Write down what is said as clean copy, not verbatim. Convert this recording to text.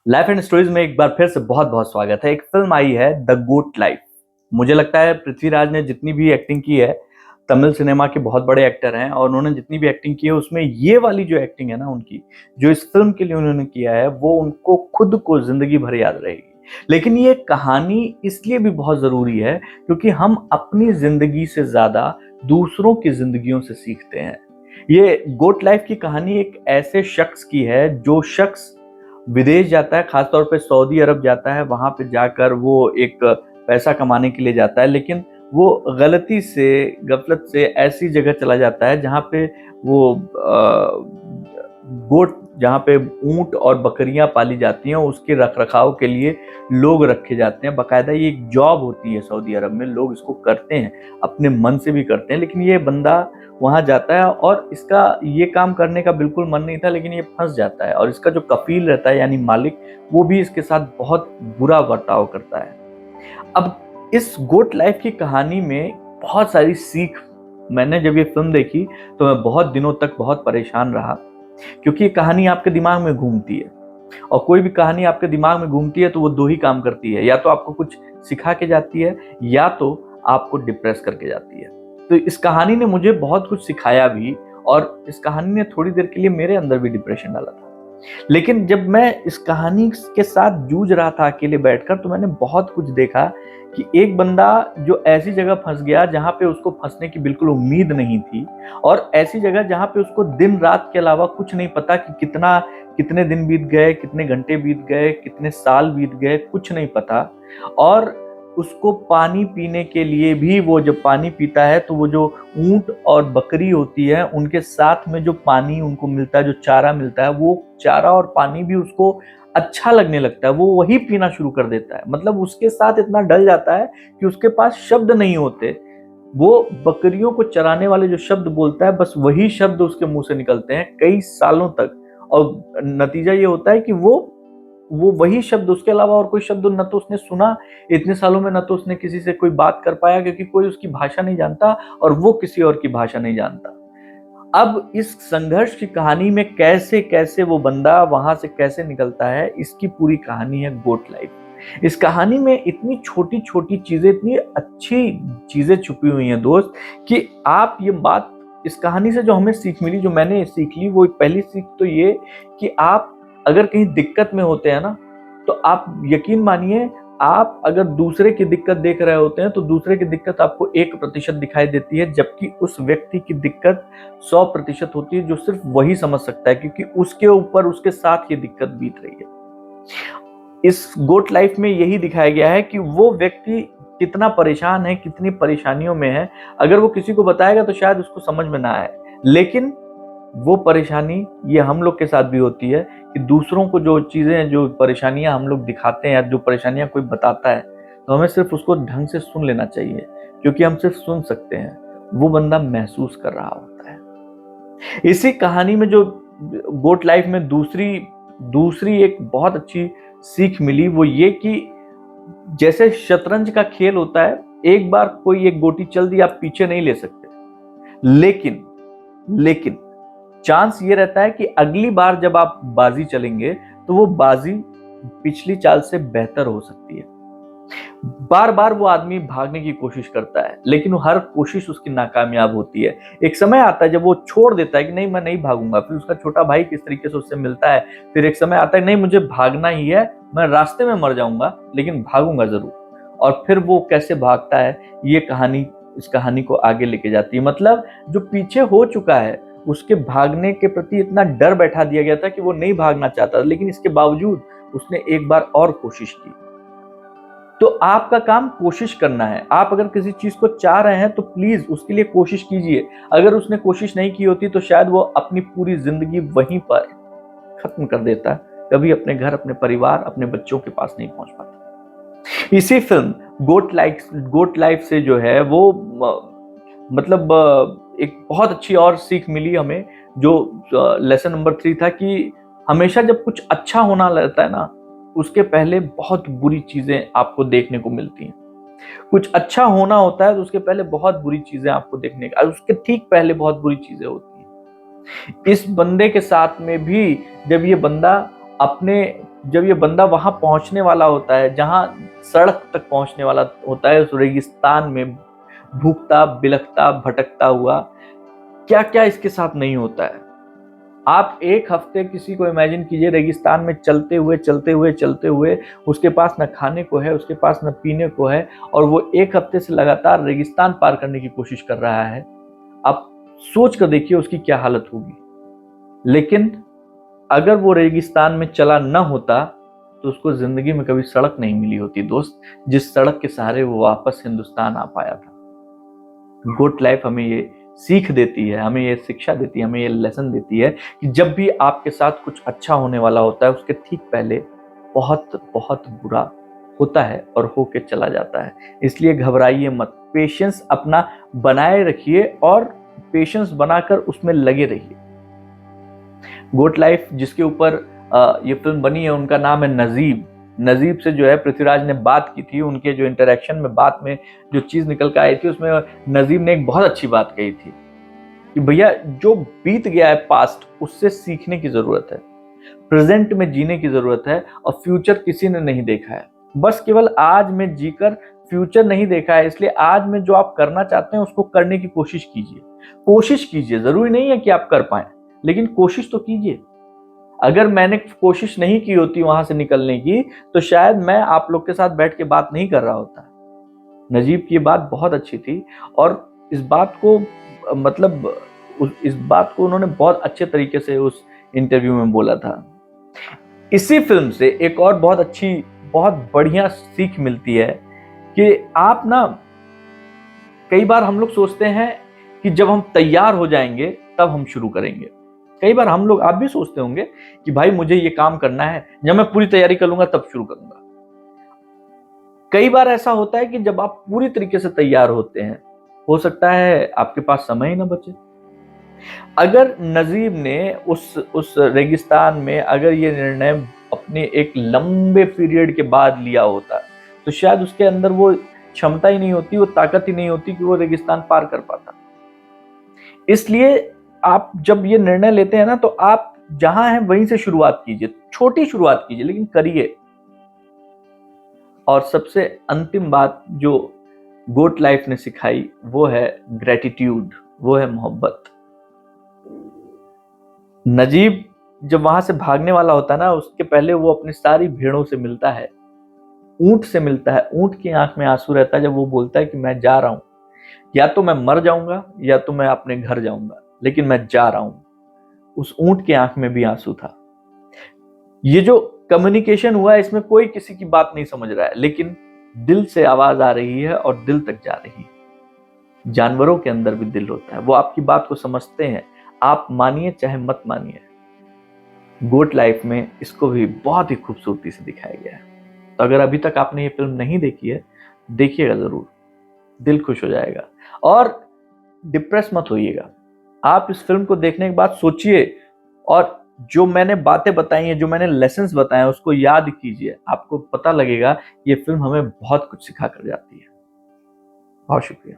Life and stories में एक बार फिर से बहुत बहुत स्वागत है। एक फिल्म आई है द गोट लाइफ। मुझे लगता है पृथ्वीराज ने जितनी भी एक्टिंग की है, तमिल सिनेमा के बहुत बड़े एक्टर हैं और उन्होंने जितनी भी एक्टिंग की है उसमें ये वाली जो एक्टिंग है ना उनकी, जो इस फिल्म के लिए उन्होंने किया है, वो उनको खुद को जिंदगी भर याद रहेगी। लेकिन ये कहानी इसलिए भी बहुत जरूरी है क्योंकि हम अपनी जिंदगी से ज्यादा दूसरों की जिंदगियों से सीखते हैं। ये गोट लाइफ की कहानी एक ऐसे शख्स की है जो शख्स विदेश जाता है, खासतौर पे सऊदी अरब जाता है। वहां पे जाकर वो एक पैसा कमाने के लिए जाता है, लेकिन वो गलती से, गफलत से ऐसी जगह चला जाता है जहाँ पे वो गोट, जहाँ पे ऊंट और बकरियां पाली जाती हैं, उसके रख रखाव के लिए लोग रखे जाते हैं। बाकायदा ये एक जॉब होती है सऊदी अरब में, लोग इसको करते हैं, अपने मन से भी करते हैं। लेकिन ये बंदा वहां जाता है और इसका ये काम करने का बिल्कुल मन नहीं था, लेकिन ये फंस जाता है और इसका जो कफील रहता है यानी मालिक, वो भी इसके साथ बहुत बुरा बर्ताव करता है। अब इस गोट लाइफ की कहानी में बहुत सारी सीख, मैंने जब ये फिल्म देखी तो मैं बहुत दिनों तक बहुत परेशान रहा, क्योंकि ये कहानी आपके दिमाग में घूमती है और कोई भी कहानी आपके दिमाग में घूमती है तो वो दो ही काम करती है, या तो आपको कुछ सिखा के जाती है या तो आपको डिप्रेस करके जाती है। तो इस कहानी ने मुझे बहुत कुछ सिखाया भी और इस कहानी ने थोड़ी देर के लिए मेरे अंदर भी डिप्रेशन डाला था। लेकिन जब मैं इस कहानी के साथ जूझ रहा था अकेले बैठकर, तो मैंने बहुत कुछ देखा कि एक बंदा जो ऐसी जगह फंस गया जहां पे उसको फंसने की बिल्कुल उम्मीद नहीं थी, और ऐसी जगह जहां पे उसको दिन रात के अलावा कुछ नहीं पता कि कितने दिन बीत गए, कितने घंटे बीत गए, कितने साल बीत गए, कुछ नहीं पता। और उसको पानी पीने के लिए भी, वो जब पानी पीता है तो वो जो ऊंट और बकरी होती है उनके साथ में जो पानी उनको मिलता है, जो चारा मिलता है, वो चारा और पानी भी उसको अच्छा लगने लगता है, वो वही पीना शुरू कर देता है। मतलब उसके साथ इतना डल जाता है कि उसके पास शब्द नहीं होते। वो बकरियों को चराने वाले जो शब्द बोलता है, बस वही शब्द उसके मुंह से निकलते हैं कई सालों तक। और नतीजा ये होता है कि वो वही शब्द, उसके अलावा और कोई शब्द न तो उसने सुना इतने सालों में, न तो उसने किसी से कोई बात कर पाया, क्योंकि कोई उसकी भाषा नहीं जानता और वो किसी और की भाषा नहीं जानता। अब इस संघर्ष की कहानी में कैसे कैसे वो बंदा वहां से कैसे निकलता है, इसकी पूरी कहानी है गोट लाइफ। इस कहानी में इतनी छोटी छोटी चीजें, इतनी अच्छी चीजें छुपी हुई हैं दोस्त, कि आप ये बात, इस कहानी से जो हमें सीख मिली, जो मैंने सीख ली, वो पहली सीख तो ये कि आप अगर कहीं दिक्कत में होते हैं ना, तो आप यकीन मानिए, आप अगर दूसरे की दिक्कत देख रहे होते हैं तो दूसरे की दिक्कत आपको 1% दिखाई देती है, जबकि उस व्यक्ति की दिक्कत 100% होती है, जो सिर्फ वही समझ सकता है, क्योंकि उसके ऊपर, उसके साथ ये दिक्कत बीत रही है। इस गोट लाइफ में यही दिखाया गया है कि वो व्यक्ति कितना परेशान है, कितनी परेशानियों में है। अगर वो किसी को बताएगा तो शायद उसको समझ में ना आए, लेकिन वो परेशानी ये हम लोग के साथ भी होती है कि दूसरों को जो चीजें, जो परेशानियां हम लोग दिखाते हैं या जो परेशानियां कोई बताता है, तो हमें सिर्फ उसको ढंग से सुन लेना चाहिए, क्योंकि हम सिर्फ सुन सकते हैं, वो बंदा महसूस कर रहा होता है। इसी कहानी में जो गोट लाइफ में दूसरी दूसरी एक बहुत अच्छी सीख मिली, वो ये कि जैसे शतरंज का खेल होता है, एक बार कोई एक गोटी चल दी, आप पीछे नहीं ले सकते, लेकिन लेकिन चांस ये रहता है कि अगली बार जब आप बाजी चलेंगे तो वो बाजी पिछली चाल से बेहतर हो सकती है। बार बार वो आदमी भागने की कोशिश करता है, लेकिन वो हर कोशिश उसकी नाकामयाब होती है। एक समय आता है जब वो छोड़ देता है कि नहीं, मैं नहीं भागूंगा। फिर उसका छोटा भाई किस तरीके से उससे मिलता है। फिर एक समय आता है, नहीं मुझे भागना ही है, मैं रास्ते में मर जाऊंगा लेकिन भागूंगा जरूर। और फिर वो कैसे भागता है, ये कहानी इस कहानी को आगे लेके जाती है। मतलब जो पीछे हो चुका है, उसके भागने के प्रति इतना डर बैठा दिया गया था कि वो नहीं भागना चाहता, लेकिन इसके बावजूद उसने एक बार और कोशिश की। तो आपका काम कोशिश करना है। आप अगर किसी चीज को चाह रहे हैं तो प्लीज उसके लिए कोशिश कीजिए। अगर उसने कोशिश नहीं की होती तो शायद वो अपनी पूरी जिंदगी वहीं पर खत्म कर देता, कभी अपने घर, अपने परिवार, अपने बच्चों के पास नहीं पहुंच पाता। इसी फिल्म गोट लाइफ से जो है वो मतलब एक बहुत अच्छी और सीख मिली हमें, जो लेसन नंबर 3 था कि हमेशा जब कुछ अच्छा होना रहता है ना, उसके पहले बहुत बुरी चीजें आपको देखने को मिलती हैं। कुछ अच्छा होना होता है तो उसके पहले बहुत बुरी चीजें आपको देखने का, उसके ठीक पहले बहुत बुरी चीजें होती हैं। इस बंदे के साथ में भी, जब ये बंदा अपने जब ये बंदा वहां पहुंचने वाला होता है जहां सड़क तक पहुंचने वाला होता है, उस रेगिस्तान में भूखता बिलखता भटकता हुआ, क्या क्या इसके साथ नहीं होता है। आप एक हफ्ते किसी को इमेजिन कीजिए रेगिस्तान में चलते हुए चलते हुए चलते हुए, उसके पास न खाने को है, उसके पास न पीने को है, और वो एक हफ्ते से लगातार रेगिस्तान पार करने की कोशिश कर रहा है। आप सोच कर देखिए उसकी क्या हालत होगी। लेकिन अगर वो रेगिस्तान में चला न होता तो उसको जिंदगी में कभी सड़क नहीं मिली होती दोस्त, जिस सड़क के सहारे वो वापस हिंदुस्तान आ पाया था। गोट लाइफ हमें ये सीख देती है, हमें ये शिक्षा देती है, हमें ये लेसन देती है कि जब भी आपके साथ कुछ अच्छा होने वाला होता है उसके ठीक पहले बहुत बहुत बुरा होता है और होके चला जाता है। इसलिए घबराइए मत, पेशेंस अपना बनाए रखिए और पेशेंस बनाकर उसमें लगे रहिए। गोट लाइफ जिसके ऊपर ये फिल्म बनी है उनका नाम है नजीब। नजीब से जो है पृथ्वीराज ने बात की थी, उनके जो इंटरेक्शन में बात में जो चीज निकल कर आई थी उसमें नजीब ने एक बहुत अच्छी बात कही थी कि भैया जो बीत गया है पास्ट उससे सीखने की जरूरत है, प्रेजेंट में जीने की जरूरत है, और फ्यूचर किसी ने नहीं देखा है, बस केवल आज में जीकर फ्यूचर नहीं देखा है। इसलिए आज में जो आप करना चाहते हैं उसको करने की कोशिश कीजिए, कोशिश कीजिए। जरूरी नहीं है कि आप कर पाए, लेकिन कोशिश तो कीजिए। अगर मैंने कोशिश नहीं की होती वहां से निकलने की तो शायद मैं आप लोग के साथ बैठ के बात नहीं कर रहा होता। नजीब की ये बात बहुत अच्छी थी और इस बात को मतलब इस बात को उन्होंने बहुत अच्छे तरीके से उस इंटरव्यू में बोला था। इसी फिल्म से एक और बहुत अच्छी बहुत बढ़िया सीख मिलती है कि आप ना, कई बार हम लोग सोचते हैं कि जब हम तैयार हो जाएंगे तब हम शुरू करेंगे। कई बार हम लोग, आप भी सोचते होंगे कि भाई मुझे ये काम करना है, जब मैं पूरी तैयारी कर लूंगा तब शुरू करूंगा। कई बार ऐसा होता है कि जब आप पूरी तरीके से तैयार होते हैं, हो सकता है आपके पास समय ही ना बचे। अगर नजीब ने उस रेगिस्तान में अगर ये निर्णय अपने एक लंबे पीरियड के बाद लिया होता तो शायद उसके अंदर वो क्षमता ही नहीं होती, वो ताकत ही नहीं होती कि वो रेगिस्तान पार कर पाता। इसलिए आप जब ये निर्णय लेते हैं ना तो आप जहां हैं वहीं से शुरुआत कीजिए, छोटी शुरुआत कीजिए लेकिन करिए। और सबसे अंतिम बात जो गोट लाइफ ने सिखाई वो है ग्रेटिट्यूड, वो है मोहब्बत। नजीब जब वहां से भागने वाला होता है ना, उसके पहले वो अपनी सारी भेड़ों से मिलता है, ऊंट से मिलता है। ऊंट की आंख में आंसू रहता है जब वो बोलता है कि मैं जा रहा हूं, या तो मैं मर जाऊंगा या तो मैं अपने घर जाऊंगा, लेकिन मैं जा रहा हूं। उस ऊंट की आंख में भी आंसू था। ये जो कम्युनिकेशन हुआ है इसमें कोई किसी की बात नहीं समझ रहा है, लेकिन दिल से आवाज आ रही है और दिल तक जा रही है। जानवरों के अंदर भी दिल होता है, वो आपकी बात को समझते हैं, आप मानिए चाहे मत मानिए। गोट लाइफ में इसको भी बहुत ही खूबसूरती से दिखाया गया है। तो अगर अभी तक आपने ये फिल्म नहीं देखी है, देखिएगा जरूर, दिल खुश हो जाएगा। और डिप्रेस मत होइएगा। आप इस फिल्म को देखने के बाद सोचिए और जो मैंने बातें बताई हैं, जो मैंने लेसन्स बताए हैं, उसको याद कीजिए। आपको पता लगेगा ये फिल्म हमें बहुत कुछ सिखा कर जाती है। बहुत शुक्रिया।